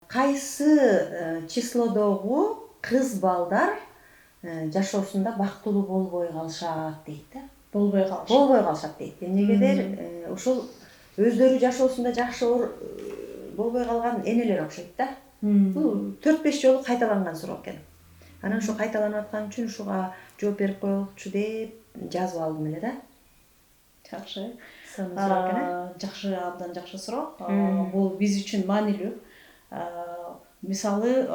кайсы числодогу кыз балдар жашоосунда бактылуу болбой калышат дейт да. Болбой калышат дейт. Эмнегедир ушул өздөрү жашоосунда жакшы болбой калган энелер окшойт да. Бул 4-5 жолу кайталанган суроо экен. Анан ушу кайталанып аткан үчүн ушуга жооп берип коелучу деп жазып алдым эле да. Жакшы. Суроо экен. Жакшы, абдан жакшы суроо. Бул биз үчүн маанилүү. Мисалы,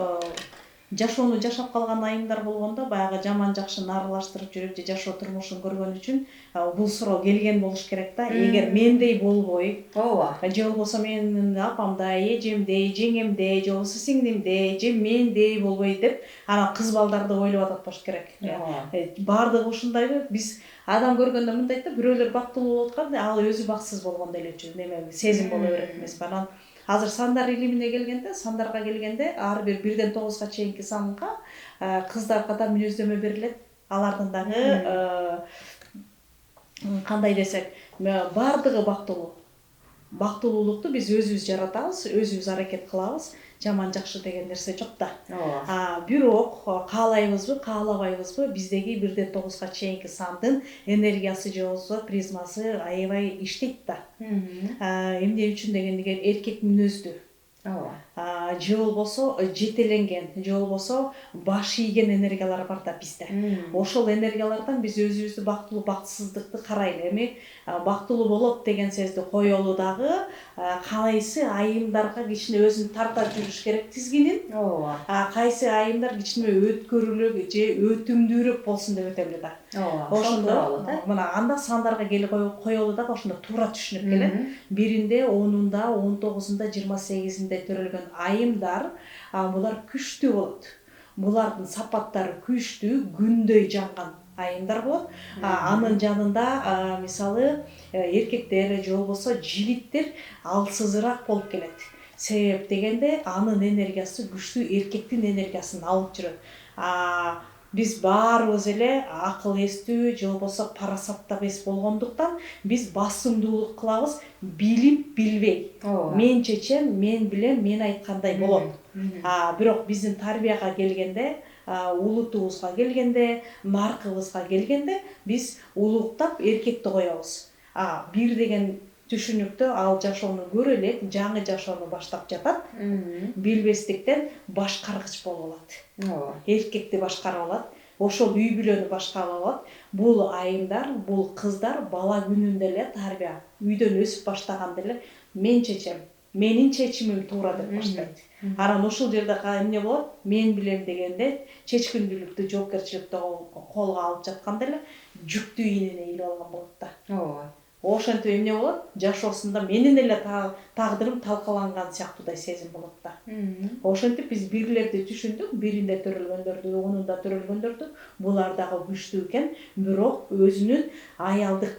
жашоону жашап калган айымдар болгондо баягы жаман жакшы нарылаштырып жүрүп же жашоо турмушун көргөн үчүн бул суроо келген болуш керек да. Эгер мендей болбой, ооба, же болбосо менин апамдай, эжемдей, жеңемдей, же болбосо сиңдимдей, же мендей болбой деп анан кыз балдарды ойлоп атат болуш керек. Баардыгы ушундайбы? Биз адам көргөндө мындайт да, бирөөлөр бактылуу болуп аткан, ал өзү бакытсыз болгондой элечү неме сезим боло берет эмеспи? Анан азыр сандар илимине келгенде, сандарга келгенде ар бир 1-9 чейинки санга кыздарга да мүнөздөмө берилет. Алардын дагы кандай десек, баардыгы бактылуу. Бактылуулукту биз өзүбүз жаратабыз, өзүбүз аракет кылабыз. Жаман жакшы деген нерсе жок да. Бирок каалайбызбы, каалабайбызбы, биздеги 1-9 чейинки сандын энергиясы же болбосо призмасы аябай иштейт да. Эмне үчүн дегенде эркек мүнөздүү. Же болбосо жетеленген, же болбосо баш ийген энергиялар бар да бизде. Ошол энергиялардан биз өзүбүздү бактылуу, бактысыздыкты карайлы. Эми бактылуу болот деген сөздү коелу дагы кайсы айымдарга кичине өзүн тарта жүрүш керек тизгинин. Кайсы айымдар кичине өткөрүлөк же өтүмдүүрөөк болсун деп өтөм эле да. Ошондо мына анда сандарга келип коелу дагы ошондо туура түшүнүп келет. Биринде 10-унда, 19-унда, 28-инде төрөлгөн айымдар булар күчтүү болот. Булардын сапаттары күчтүү, күндөй жанган айымдар болот. Анын жанында мисалы эркектер же болбосо жигиттер алсызыраак болуп келет. Себеп дегенде анын энергиясы күчтүү, эркектин энергиясын алып жүрөт. Биз баарыбыз эле акыл эстүү же болбосо парасаттап эс болгондуктан биз басымдуулук кылабыз, билип билбей. Мен чечем, мен билем, мен айткандай болот. Бирок биздин тарбияга келгенде, улутубузга келгенде, наркыбызга келгенде биз улуктап эркекти коебуз. Бир деген түшүнүктө ал жашоону көрө элек, жаңы жашоону баштап жатат. Билбестиктен башкаргыч болуп алат. Эркекти башкарып алат. Ошол үй бүлөнү башкарып алат. Бул айымдар, бул кыздар бала күнүндө эле тарбия, үйдөн өсүп баштаганда эле мен чечем, менин чечимим туура деп баштайт. Анан ошол жерде эмне болот? Мен билем дегенде чечкиндүүлүктү, жоопкерчиликти колго алып жатканда эле жүктүү ийнине илип алган болот да. Ошентип эмне болот? Жашоосунда менин эле тагдырым талкаланган сыяктуудай сезим болот да. Ошентип биз бирлерди түшүндүк, биринде төрөлгөндөрдү, 10-унда төрөлгөндөрдү, булар дагы күчтүү экен, бирок өзүнүн аялдык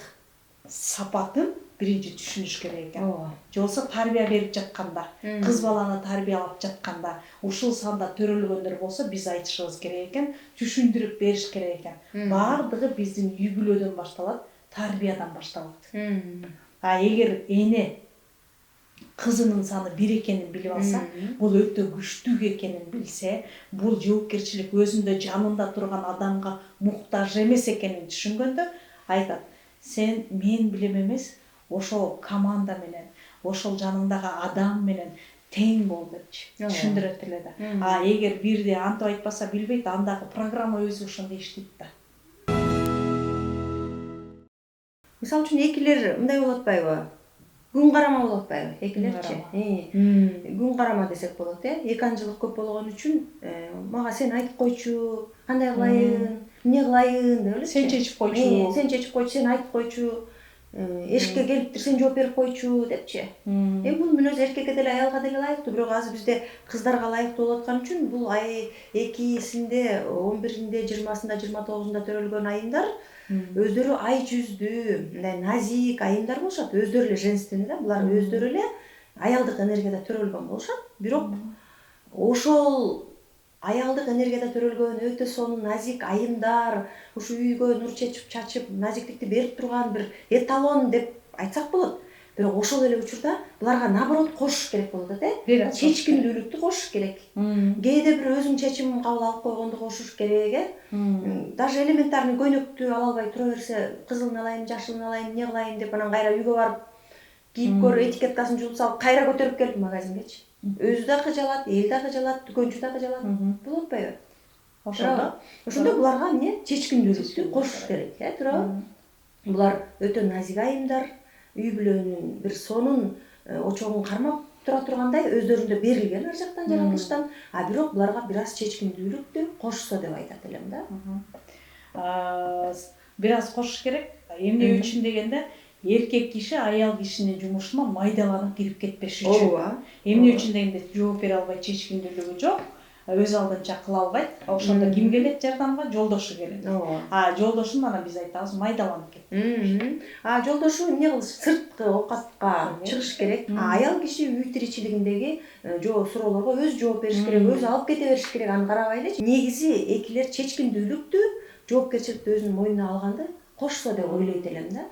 сапатын биринчи түшүнүш керек экен. Же болбосо тарбия берип жатканда, кыз баланы тарбиялап жатканда, ушул санда төрөлгөндөр болсо биз айтышыбыз керек экен, түшүндүрүп бериш керек экен. Баардыгы биздин үй бүлөдөн башталат, тарбиядан башталат. Эгер эне кызынын саны 1 экенин билип алса, бул өтө күчтүү экенин билсе, бул жоопкерчилик өзүндө жанында турган адамга муктаж эмес экенин түшүнгөндө айтат: сен мен билем эмес, ошол команда менен, ошол жаныңдагы адам менен тең бол депчи түшүндүрөт эле да. Эгер бирди антип айтпаса билбейт, андагы программа өзү ошондой иштейт да. Мисалы үчүн экилер мындай болуп атпайбы? Күн карама болуп атпайбы? Экилерчи. Күн карама десек болот, эканчылык көп болгон үчүн мага сен айтып койчу, кандай кылайын, эмне кылайын деп эле. Сен чечип койчу. Сен чечип койчу, сен айтып койчу. Эшикке келиптир, сен жооп берип койчу депчи. Бул мүнөз эркекке деле, аялга деле ылайыктуу, бирок азыр бизде кыздарга ылайыктуу болуп аткан үчүн бул 2-синде, 11-инде, 20-сында, 29-унда төрөлгөн айымдар өздөрү ай жүздүү, мындай назик айымдар болушат. Өздөрү эле женственный да, булар өздөрү эле аялдык энергияда төрөлгөн болушат. Бирок ошол аялдык энергияда төрөлгөн өтө сонун назик айымдар, ушу үйгө нур чачып, назиктикти берип турган бир эталон деп айтсак болот. бирок ошол эле учурда буларга наоборот кошуш керек болот да. Чечкиндүүлүктү кошуш керек. Кээде бир өзүң чечим кабыл алып койгонду кошуш керек Даже элементарный көйнөктү ала албай тура берсе, кызылын алайын, жашылын алайын, эмне кылайын деп анан кайра үйгө барып кийип көрүп этикеткасын жулуп салып кайра көтөрүп келип магазингечи. Өзү да кыжалат, эл да кыжалат, дүкөнчү да кыжалат. Болуп атпайбы? Ошондо буларга эмне чечкиндүүлүктү кошуш керек, туурабы? Булар өтө назик айымдар, үй бүлөнүн бир сонун очогун кармап тура тургандай өздөрүндө берилген ар жактан жаратылыштан, а бирок буларга бир аз чечкиндүүлүктү кошсо деп айтат элем да. Бир аз кошуш керек. Эмне үчүн дегенде, эркек киши аял кишинин жумушуна майдаланып кирип кетпеш үчүн. Эмне үчүн дегенде, жооп бере албайт, чечкиндүүлүгү жок. Өз алдынча кыла албайт. Ошондо ким келет жардамга? Жолдошу келет. Жолдошун анан биз айтабыз майдаланып кетти. Жолдошу эмне кылыш? Сырткы оокатка чыгыш керек. Аял киши үй тиричилигиндеги суроолорго өзү жооп бериш керек, өзү алып кете бериш керек, аны карабайлычы. Негизи экилер чечкиндүүлүктү, жоопкерчиликти өзүнүн мойнуна алганды кошсо деп ойлойт элем да.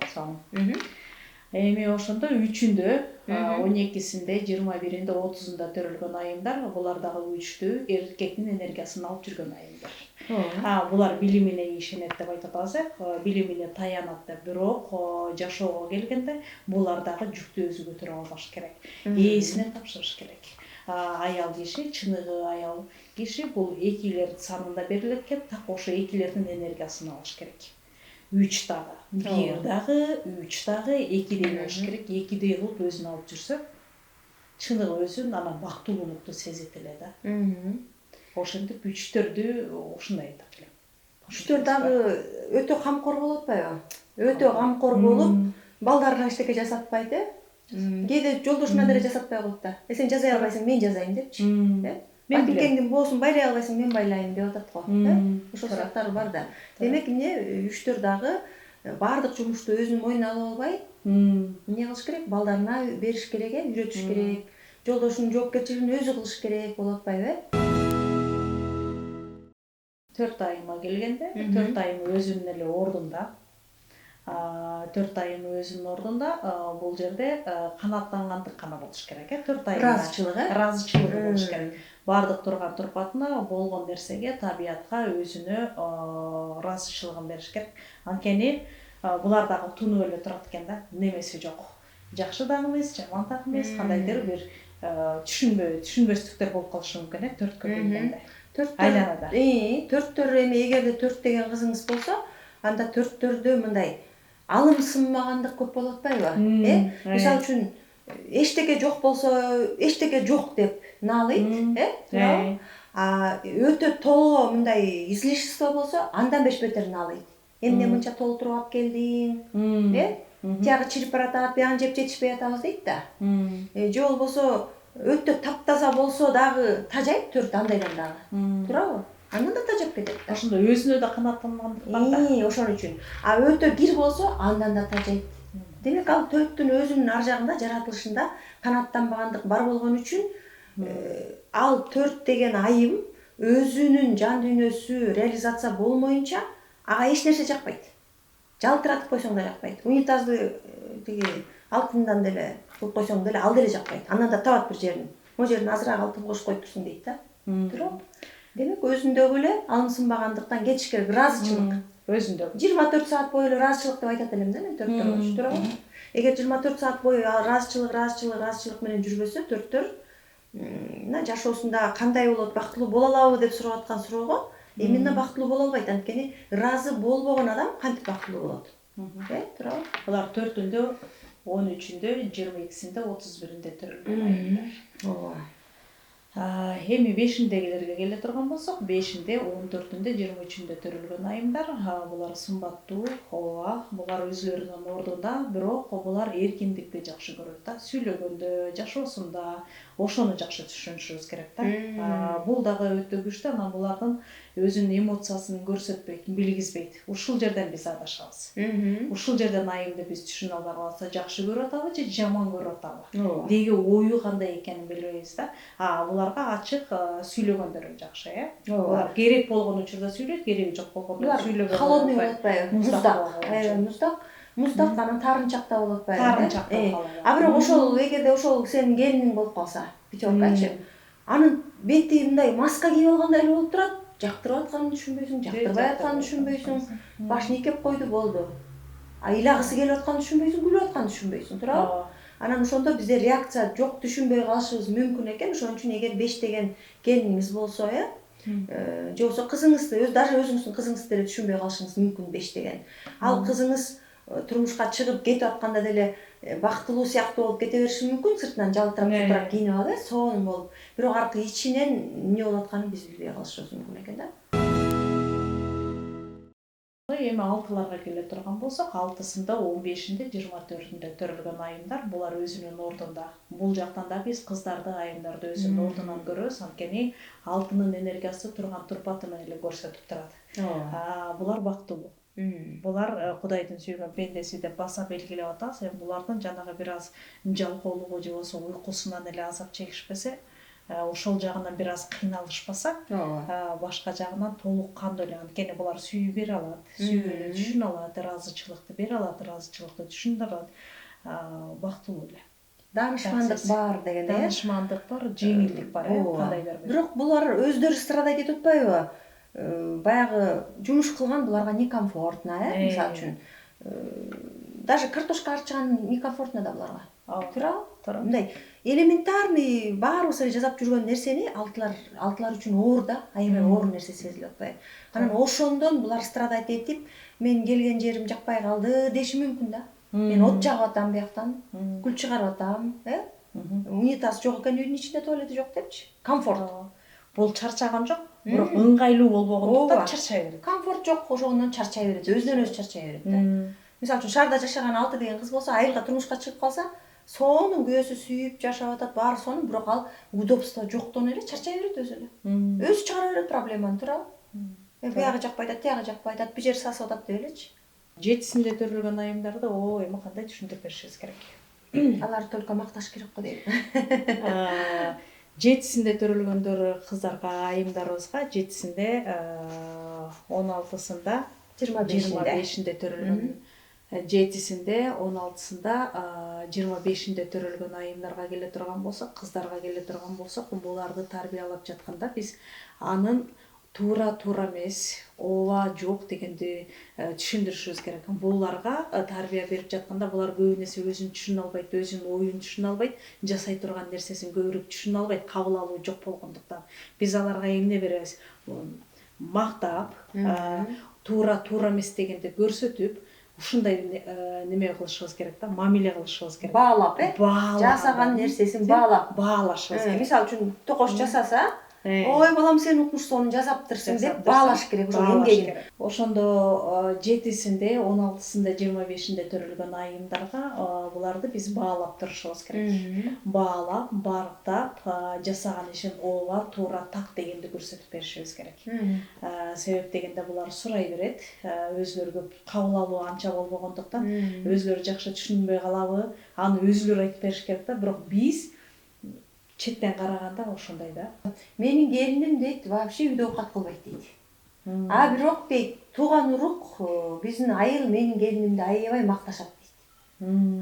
Эми ошондо 3-үндө, 12-синде, 21-инде, 30-унда төрөлгөн айымдар, булар дагы 3-түү эркектин энергиясын алып жүргөн айымдар. Булар билимине ишенет деп айтып атасак, билимине таянат деп, бирок жашоого келгенде булар дагы жүктү өзү көтөрө албаш керек. Ээсине тапшырыш керек. Аял киши, чыныгы аял киши бул экилер санында берилет экен, так ошо экилердин энергиясын алыш керек. 3 дагы, 1 дагы, 3 дагы, 2дей болуш керек. 2дей кылып өзүн алып жүрсө, чыныгы өзүн анан бактылуулукту сезет эле да. Ошентип 3-төрдү ушундай айтат элем. 3-төр дагы өтө камкор болуп атпайбы? Өтө камкор болуп, балдарына эчтеке жасатпайт, Кээде жолдошуна деле жасатпай коет да. Сен жазай албайсың, мен жазайын депчи. Батекеңдин боосун байлай албайсың, мен байлайын деп атат го. Ошол сыяктары бар да. Демек эмне 3-төр дагы баардык жумушту өзүнүн мойнуна ала албай, эмне кылыш керек? Балдарына бериш керек, үйрөтүш керек. Жолдошунун жоопкерчилигин өзү кылыш керек, болуп атпайбы? 4 айыма келгенде, 4 айым өзүнүн эле ордунда. 4 айым өзүнүн ордунда, бул жерде канааттангандык гана болуш керек, 4 айым. Ыраазычылыгы болуш керек. Бардык турган турпатына, болгон нерсеге, табиятка өзүнө ыраазычылыгын бериш керек. Анткени булар дагы тунуп эле турат экен да, немеси жок. Жакшы дагы эмес, жаман дагы эмес, кандайдыр бир түшүнбөстүктөр болуп калышы мүмкүн, 4 келгенде. Айланада. 4-төр эми эгерде 4 деген кызыңыз болсо, анда 4-төрдө мындай алымсынмагандык көп болуп атпайбы? Мисалы үчүн эчтеке жок болсо, эчтеке жок деп наалыйт, туурабы? Өтө толо мындай излишество болсо, андан беш-бетер наалыйт. Эмне мынча толтуруп алып келдиң? Тиягы чирип баратат, биягын жеп жетишпей атабыз дейт да. Же болбосо өтө таптаза болсо дагы тажайт 4 андайдан дагы. Туурабы? Андан да тажап кетет. Ошондо өзүнө да канааттангандык бар да. Ошон үчүн. Өтө кир болсо, андан да тажайт. Демек ал 4-түн өзүнүн ар жагында жаратылышында канааттанбагандык бар болгон үчүн, ал 4 деген айым өзүнүн жан дүйнөсү реализация болмоюнча ага эч нерсе жакпайт. Жалтыратып койсоң да жакпайт. Унитазды тиги алтындан деле кылып койсоң деле ал деле жакпайт. Андан да табат бир жерин. Могу жерин азыраак алтын кошуп коюп турсуң дейт да. Туурабы? Демек өзүндөгү эле алымсынбагандыктан кетиш керек, ыраазычылык. Өзүндөгү 24 саат бою ыраазычылык деп айтат элем да мен 4-төр, туурабы? Эгер 24 саат бою ыраазычылык менен жүрбөсө 4-төр жашоосунда кандай болот, бактылуу боло алабы деп сурап аткан суроого именно бактылуу боло албайт. Анткени ыраазы болбогон адам кантип бактылуу болот? Туурабы? Булар 4-үндө, 13-үндө, 22-синде, 31-инде төрөлгөн айымдар. Эми 5-индегилерге келе турган болсок, 5-инде, 14-үндө, 23-үндө төрөлгөн айымдар, булар сымбаттуу, булар өзүлөрүнүн ордунда, бирок булар эркиндикти жакшы көрөт да, сүйлөгөндө, жашоосунда, ошону жакшы түшүнүшүбүз керек да. Бул дагы өтө күчтүү, анан булардын өзүнүн эмоциясын көрсөтпөйт, билгизбейт. Ушул жерден биз адашабыз. Ушул жерден айымды биз түшүнө албай калсак, жакшы көрүп атабы же жаман көрүп атабы? Деги ою кандай экенин билбейбиз да. Буларга ачык сүйлөгөндөрү жакшы, Булар керек болгон учурда сүйлөйт, кереги жок болгондо сүйлөгөндө. Холодный болуп атпайбы? Муздак. муздак анан таарынчакта болуп атпайбы. Таарынчакта болуп калат. А бирок ошол эгерде ошол сенин келиниң болуп калса, пятеркачы. Анын бети мындай маска кийип алгандай эле болуп турат. Жактырып атканын түшүнбөйсүң, жактырбай атканын түшүнбөйсүң. Башын ийкеп койду болду. А ыйлагысы келип атканын түшүнбөйсүң, күлүп атканын түшүнбөйсүң, туурабы? Анан ошондо бизде реакция жок, түшүнбөй калышыбыз мүмкүн экен. Ошон үчүн эгер 5 деген келиниңиз болсо, же болсо кызыңызды, даже өзүңүздүн кызыңызды деле түшүнбөй калышыңыз мүмкүн 5 деген. Ал кызыңыз турмушка чыгып кетип атканда деле бактылуу сыяктуу болуп кете бериши мүмкүн, сыртынан жалтырап кийинип алып, сонун болуп. Бирок аркы ичинен эмне болуп атканын биз билбей калышыбыз мүмкүн экен да. Эми 6-ларга келе турган болсок, 6-сында, 15-inde, 24-ünde төрөлгөн айымдар булар өзүнүн ордунда. Бул жактан да биз кыздарды, айымдарды өзүнүн ордунан көрөбүз, анткени 6-нын энергиясы турган турпаты менен эле көрсөтүп турат. Булар бактылуу. Булар Кудайдын сүйгөн пендеси деп баса белгилеп атабыз. Эми булардын жанагы бир аз жалкоолугу же болбосо уйкусунан эле азап чегишпесе, ошол жагынан бир аз кыйналышпаса, башка жагынан толук кандуу эле, анткени булар сүйүп бере алат, сүйүүнү түшүнө алат, ыраазычылыкты бере алат, ыраазычылыкты түшүндүрө алат, бактылуу эле. Даанышмандык бар дегенде, даанышмандык бар, жеңилдик бар, кандайдыр бир. Бирок булар өздөрү страдать этип атпайбы? Баягы жумуш кылган буларга некомфортно, мисалы үчүн. Даже картошка арчыган некомфортно да буларга. Туурабы? Мындай элементарный баарыбыз эле жасап жүргөн нерсени алтылар үчүн оор да, аябай оор нерсе сезилип атпайбы. Анан ошондон булар страдать этип, мен келген жерим жакпай калды деши мүмкүн да. Мен от жагып атам бияктан, күл чыгарып атам, унитаз жок экен, үйдүн ичинде туалети жок депчи. Комфорт. Бул чарчаган жок, бирок ыңгайлуу болбогондуктан чарчай берет. Комфорт жок, ошондон чарчай берет, өзүнөн өзү чарчай берет да. Мисалы үчүн шаарда жашаган 6 деген кыз болсо, айылга турмушка чыгып калса, сонун күйөөсү сүйүп жашап атат, баары сонун, бирок ал удобство жоктон эле чарчай берет өзү эле. Өзү чыгара берет проблеманы, туурабы? Биягы жакпай атат, тиягы жакпай атат, бир жери сасып атат деп элечи. 7-синде төрөлгөн айымдарды эми кандай түшүндүрүп беришибиз керек? Аларды только макташ керек го дейм. 7-синде төрөлгөндөр кыздарга, айымдарыбызга 7-синде, 16-сында, 25-inde төрөлгөн, 7-синде, 16-сында, 25-inde төрөлгөн айымдарга келе турган болсок, кыздарга келе турган болсок, буларды тарбиялап жатканда биз анын туура эмес, ооба жок дегенди түшүндүрүшүбүз керек. Буларга тарбия берип жатканда булар көп нерсе өзүн түшүнө албайт, өзүнүн оюн түшүнө албайт, жасай турган нерсесин көбүрөөк түшүнө албайт, кабыл алуу жок болгондуктан. Биз аларга эмне беребиз? Мактап, туура эмес дегенди көрсөтүп, ушундай неме кылышыбыз керек да, мамиле кылышыбыз керек. Баалап, жасаган нерсесин баалашыбыз керек. Мисалы үчүн токош жасаса, ой балам сен укмуштуу жасаптырсың деп баалаш керек, ошол эмгегин. Ошондо 7-синде, 16-сында, 25-inde төрөлгөн айымдарга буларды биз баалап турушубуз керек. Баалап, барктап, жасаган ишин ооба, туура, так дегенди көрсөтүп беришибиз керек. Себеп дегенде булар сурай берет, өзүлөрү кабыл алуу анча болбогондуктан, өзүлөрү жакшы түшүнбөй калабы, аны өзүлөрү айтып бериш керек да, бирок биз четтен караганда ошондой да. Менин келиним дейт, вообще үйдө оокат кылбайт дейт. А бирок дейт, тууган урук, биздин айыл менин келинимди аябай макташат дейт.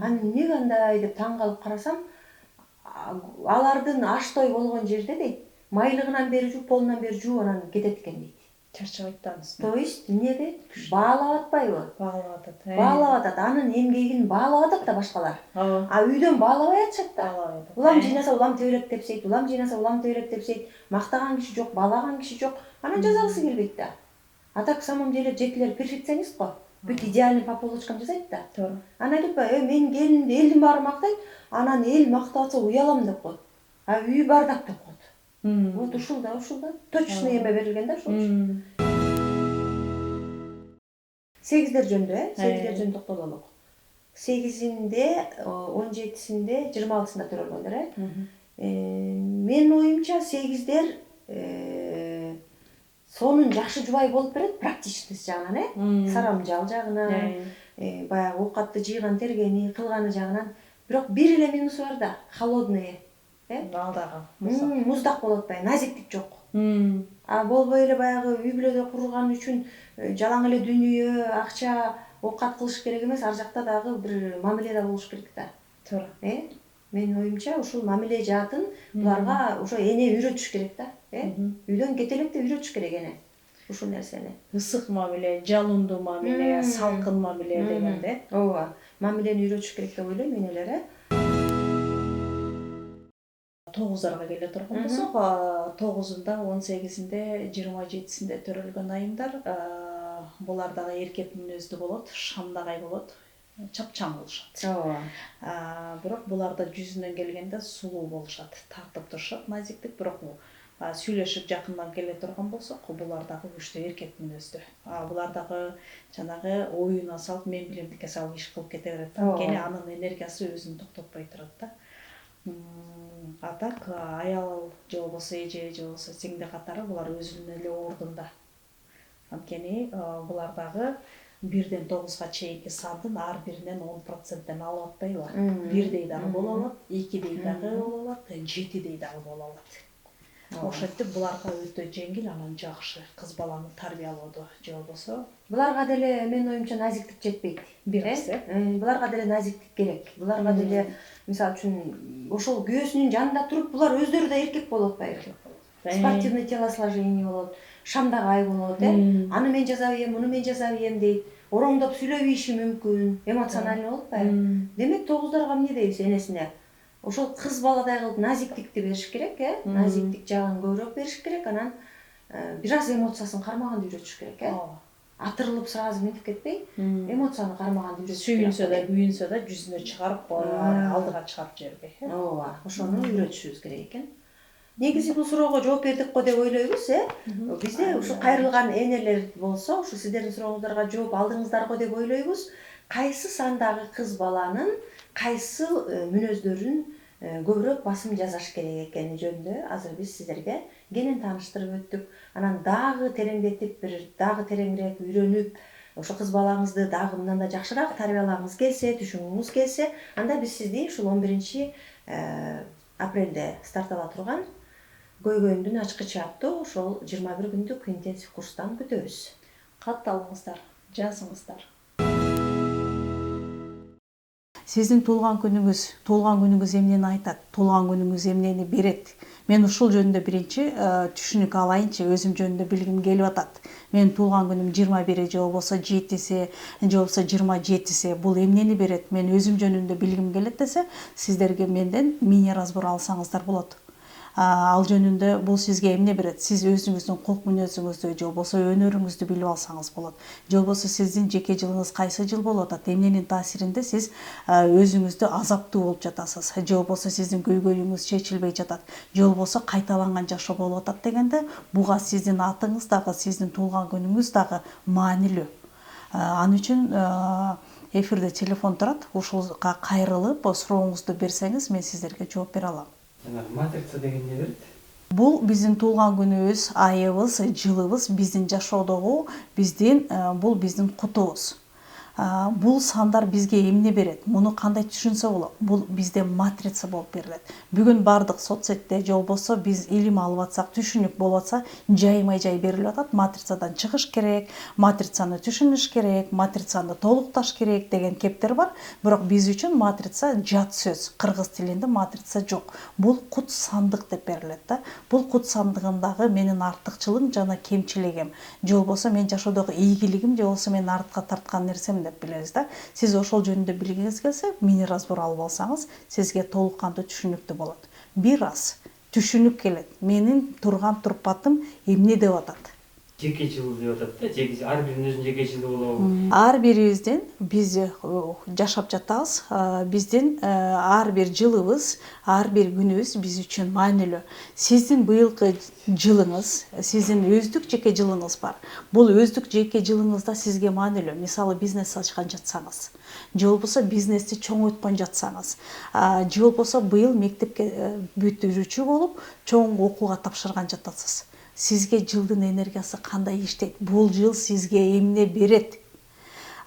Аны эмне андай деп таң калып карасам, алардын аш той болгон жерде дейт, майлыгынан бери жууп, полунан бери жууп анан кетет экен дейт. Чарчабайт да анысы. То есть эмне дейт? Баалап атпайбы? Баалап атат. Баалап атат, анын эмгегин баалап атат да башкалар. А үйдөн баалабай атышат да. Улам жыйнаса улам тебелек тепсейт, улам жыйнаса улам тебелек тепсейт. Мактаган киши жок, баалаган киши жок. Анан жазагысы келбейт да. А так в самом деле жекилер перфекционист го. Бүт идеальный по полочкам жасайт да. Туура. Анан айтып атпайбы, менин келинимди элдин баары мактайт, анан эл мактап атса уялам деп коет. А үй бардак деп коет. Вот ушул да. Точный эме берилген да ушул. 8-дер жөнүндө, 8-дер жөнүндө токтололук. 8-inde, 17-inde, 26-сында төрөлгөндөр, Менин оюмча 8-дер сонун жакшы жубай болуп берет, практичность жагынан, сарамжал жагынан, баягы оокатты жыйган, тергени, кылганы жагынан. Бирок бир эле минусу бар да, холодные. Алдагы муздак болуп атпайбы, назиктик жок. А болбой эле баягы үй бүлөдө курган үчүн жалаң эле дүнүйө, акча, оокат кылыш керек эмес, ар жакта дагы бир мамиле да болуш керек да. туура. Менин оюмча ушул мамиле жаатын буларга ошо эне үйрөтүш керек да. Үйдөн кете электе үйрөтүш керек эне ушул нерсени. Ысык мамиле, жалындуу мамиле, салкын мамиле дегенде. Ооба, мамилени үйрөтүш керек деп ойлойм менелер. 9-дарга келе турган болсок, 9-унда, 18-инде, 27-синде төрөлгөн айымдар, булар дагы эркек мүнөздүү болот, шамдагай болот, чапчаң болушат. Ооба. Бирок буларда жүзүнөн келгенде сулуу болушат, тартып турушат, назиктик, бирок сүйлөшүп жакындан келе турган болсок, булар дагы күчтүү эркек мүнөздүү. Булар дагы жанагы оюна салып, мен билемдикке салып иш кылып кете берет. Анткени анын энергиясы өзүн токтотпой турат да. А так аял же болбосо эже же болбосо сиңди катары булар өзүнүн эле ордунда. Анткени булар дагы 1-ден 9-га чейинки сандын ар биринен 10%-тен алып атпайбы? 1-дей дагы боло алат, 2-дей дагы боло алат, 7-дей дагы боло алат. Ошентип буларга өтө жеңил, анан жакшы кыз баланы тарбиялоодо же болбосо буларга деле менин оюмча назиктик жетпейт. Буларга деле назиктик керек. Буларга деле мисалы үчүн ошол күйөөсүнүн жанында туруп булар өздөрү да эркек болуп атпайбы? Спортивный телосложение болот, шамдагай болот, аны мен жасап ийем, муну мен жасап ийем дейт. Ороңдоп сүйлөп ийиши мүмкүн, эмоциональный болуп атпайбы? Демек 9-дарга эмне дейбиз энесине? Ошол кыз баладай кылып назиктикти бериш керек, назиктик жагын көбүрөөк бериш керек, анан бир аз эмоциясын кармаганды үйрөтүш керек, Атырылып сразу мынтип кетпей, эмоцияны кармаганды үйрөтүш керек. Сүйүнсө да, күйүнсө да жүзүнө чыгарып, алдыга чыгарып жибербей. Ооба, ошону үйрөтүшүбүз керек экен. Негизи бул суроого жооп бердик го деп ойлойбуз, Бизде ушу кайрылган энелер болсо, ушу сиздердин сурооңуздарга жооп алдыңыздар го деп ойлойбуз. Кайсы сандагы кыз баланын кайсы мүнөздөрүн көбүрөөк басым жасаш керек экени жөнүндө азыр биз сиздерге кенен тааныштырып өттүк. Анан дагы тереңдетип, дагы тереңирээк үйрөнүп, ошо кыз балаңызды дагы мындан да жакшыраак тарбиялагыңыз келсе, түшүнгүңүз келсе, анда биз сизди ушул 11-апрелде старт ала турган көйгөйүмдүн ачкычы аттуу ошол 21 күндүк интенсив курстан күтөбүз. Катталыңыздар, жазыңыздар. Сиздин туулган күнүңүз эмнени айтат, туулган күнүңүз эмнени берет. Мен ушул жөнүндө биринчи түшүнүк алайынчы, өзүм жөнүндө билгим келип атат. Менин туулган күнүм 21 же болбосо 7-си, же болбосо 27-си бул эмнени берет? Мен өзүм жөнүндө билгим келет десе, сиздерге менден мини разбор алсаңыздар болот. Ал жөнүндө бул сизге эмне берет? Сиз өзүңүздүн кулк мүнөзүңүздү же болбосо өнөрүңүздү билип алсаңыз болот. Же болбосо сиздин жеке жылыңыз кайсы жыл болуп атат? Эмненин таасиринде сиз өзүңүздү азаптуу болуп жатасыз? Же болбосо сиздин көйгөйүңүз чечилбей жатат? Же болбосо кайталанган жашоо болуп атат дегенде, буга сиздин атыңыз дагы, сиздин туулган күнүңүз дагы маанилүү. Ал үчүн эфирде телефон турат. Ушулга кайрылып, сурооңузду берсеңиз, мен сиздерге жооп бере алам. Матрица деген не берет? Бул биздин туулган күнүбүз, айыбыз, жылыбыз, биздин жашоодогу бул биздин кутубуз. Бул сандар бизге эмне берет? Муну кандай түшүнсө болот? Бул бизде матрица болуп берилет. Бүгүн бардык соцсетте же болбосо биз илим алып атсак, түшүнүк болуп атса, жайма-жай берилип атат. Матрицадан чыгыш керек, матрицаны түшүнүш керек, матрицаны толукташ керек деген кептер бар. Бирок биз үчүн матрица жат сөз. Кыргыз тилинде матрица жок. Бул кут сандык деп берилет да. Бул кут сандыгындагы менин артыкчылыгым жана кемчилигим, же болбосо мен жашоодогу ийгилигим, же болбосо мен артка тарткан нерсем деп билебиз да. Сиз ошол жөнүндө билгиңиз келсе, мини разбор алып алсаңыз, сизге толук кандуу түшүнүктүү болот. Бир аз түшүнүк келет. Менин турган турпатым эмне деп атат? Жеке жыл деп атат да, ар биринин өзүнүн жеке жылы болобу? Ар бирибиздин биз жашап жатабыз. Биздин ар бир жылыбыз, ар бир күнүбүз биз үчүн маанилүү. Сиздин быйылкы жылыңыз, сиздин өздүк жеке жылыңыз бар. Бул өздүк жеке жылыңызда сизге маанилүү. Мисалы бизнес ачкан жатсаңыз, же болбосо бизнести чоңойткон жатсаңыз, же болбосо быйыл мектепке бүтүрүүчү болуп, чоң окууга тапшырган жатасыз. Сизге жылдын энергиясы кандай иштейт? Бул жыл сизге эмне берет?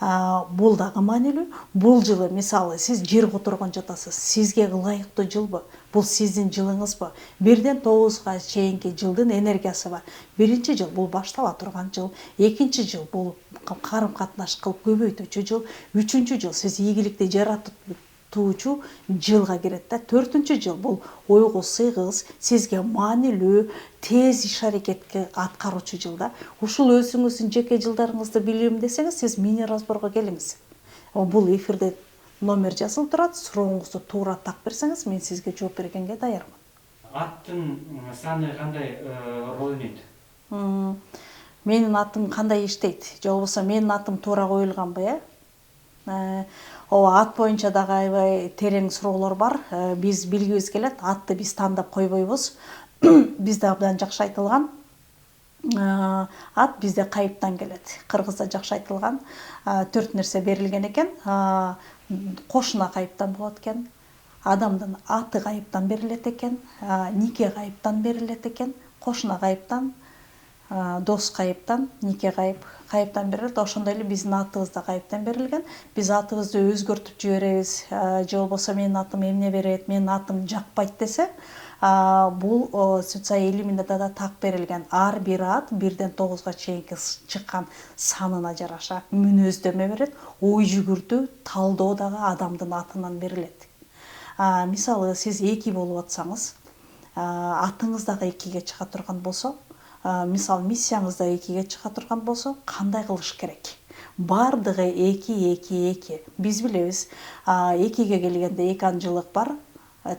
бул дагы маанилүү. Бул жылы мисалы сиз жер которгон жатасыз. Сизге ылайыктуу жылбы? Бул сиздин жылыңызбы? 1-9 чейинки жылдын энергиясы бар. Биринчи жыл бул баштала турган жыл, экинчи жыл бул карым катнаш кылып көбөйтүүчү жыл, үчүнчү жыл сиз ийгиликти жаратуучу жылга кирет да. 4-чү жыл бул ойго сыйгыз, сизге маанилүү, тез иш аракетке аткаруучу жыл да. Ушул өзүңүздүн жеке жылдарыңызды билем десеңиз, сиз мини разборго келиңиз. Бул эфирде номер жазылып турат. Сурооңузду туура так берсеңиз, мен сизге жооп бергенге даярмын. Аттын саны кандай роль ойнойт? Менин атым кандай иштейт? Же болбосо менин атым туура коюлганбы, Ооба, ат боюнча дагы аябай терең суроолор бар. Биз билгибиз келет, атты биз тандап койбойбуз. Бизде абдан жакшы айтылган. Ат бизде кайыптан келет. Кыргызда жакшы айтылган. 4 нерсе берилген экен. Кошуна кайыптан болот экен. Адамдын аты кайыптан берилет экен. Нике кайыптан берилет экен. Кошуна кайыптан, дос кайыптан, нике кайыптан берилет. Ошондой эле биздин атыбыз да кайыптан берилген. Биз атыбызды өзгөртүп жиберебиз. Же болбосо менин атым эмне берет, менин атым жакпайт десе, бул социаль элементте да так берилген. Ар бир ат 1-9 чейинки чыккан санына жараша мүнөздөмө берет. Ой жүгүртүү, талдоо дагы адамдын атынан берилет. Мисалы сиз 2 болуп атсаңыз, атыңыз дагы 2ге чыга турган болсо, мисалы миссияңыз да 2ге чыга турган болсо, кандай кылыш керек? Бардыгы 2. Биз билебиз, 2ге келгенде 2 анжылык бар.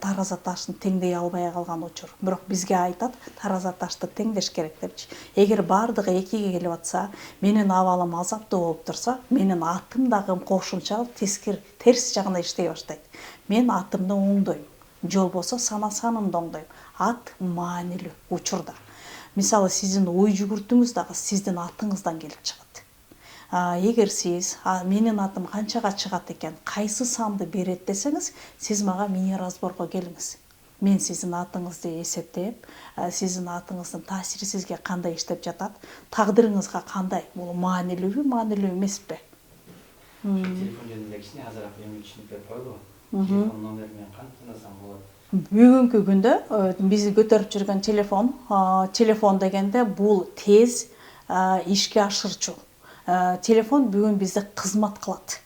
Тараза таштын теңдей албай калган учур. Бирок бизге айтат, тараза ташты теңдеш керек депчи. Эгер бардыгы 2ге келип атса, менин абалым азаптуу болуп турса, менин атым дагы кошумча терс жагына иштей баштайт. Мен атымды оңдойм. Же болбосо санамды оңдойм. Ат маанилүү учурда. Мисалы сиздин ой жүгүртүүңүз дагы сиздин атыңыздан келип чыгат. Эгер сиз менин атым канчага чыгат экен, кайсы санды берет десеңиз, сиз мага мини разборго келиңиз. Мен сиздин атыңызды эсептеп, сиздин атыңыздын таасири сизге кандай иштеп жатат, тагдырыңызга кандай, бул маанилүүбү, маанилүү эмеспи? Телефон жөнүндө кичине азыраак эми түшүнүп берип койгула. Телефон номери менен кантсам болот? Бүгүнкү күндө биз көтөрүп жүргөн телефон дегенде бул тез ишке ашырчу. Телефон бүгүн бизде кызмат кылат.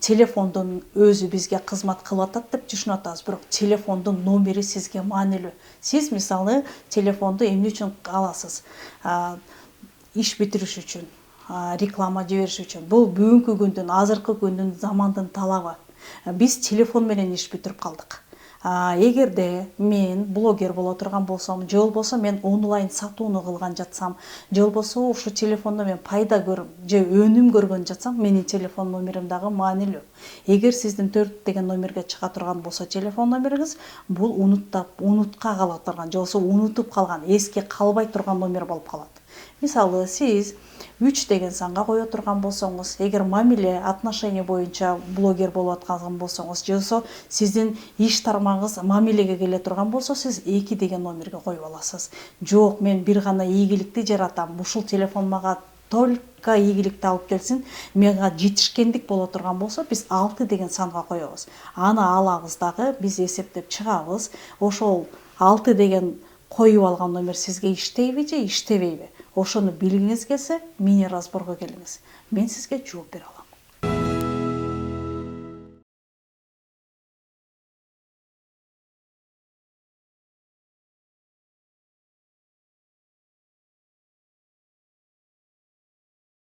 Телефондун өзү бизге кызмат кылып атат деп түшүнүп атабыз, бирок телефондун номери сизге маанилүү. Сиз мисалы телефонду эмне үчүн аласыз? Иш битириш үчүн, реклама жибериш үчүн. Бул бүгүнкү күндүн, азыркы күндүн замандын талабы. Биз телефон менен иш бүтүрүп калдык. Эгерде мен блогер боло турган болсом, же болбосо мен онлайн сатууну кылган жатсам, же болбосо ушу телефондо мен пайда көрүп, же өнүм көргөн жатсам, менин телефон номерим дагы маанилүү. Эгер сиздин 4 деген номерге чыга турган болсо телефон номериңиз, бул унутка кала турган, же болбосо унутуп калган, эске калбай турган номер болуп калат. Мисалы сиз 3 деген санга кое турган болсоңуз, эгер мамиле, отношение боюнча блогер болуп аткан болсоңуз, же болбосо сиздин иш тармагыңыз мамилеге келе турган болсо, сиз 2 деген номерге коюп аласыз. Жок, мен бир гана ийгиликти жаратам. Ушул телефон мага только ийгиликти алып келсин, мага жетишкендик боло турган болсо, биз 6 деген санга коебуз. Аны алабыз дагы, биз эсептеп чыгабыз. Ошол 6 деген коюп алган номер сизге иштейби же иштебейби? Ошону билгиңиз келсе, мини разборго келиңиз. Мен сизге жооп бере алам.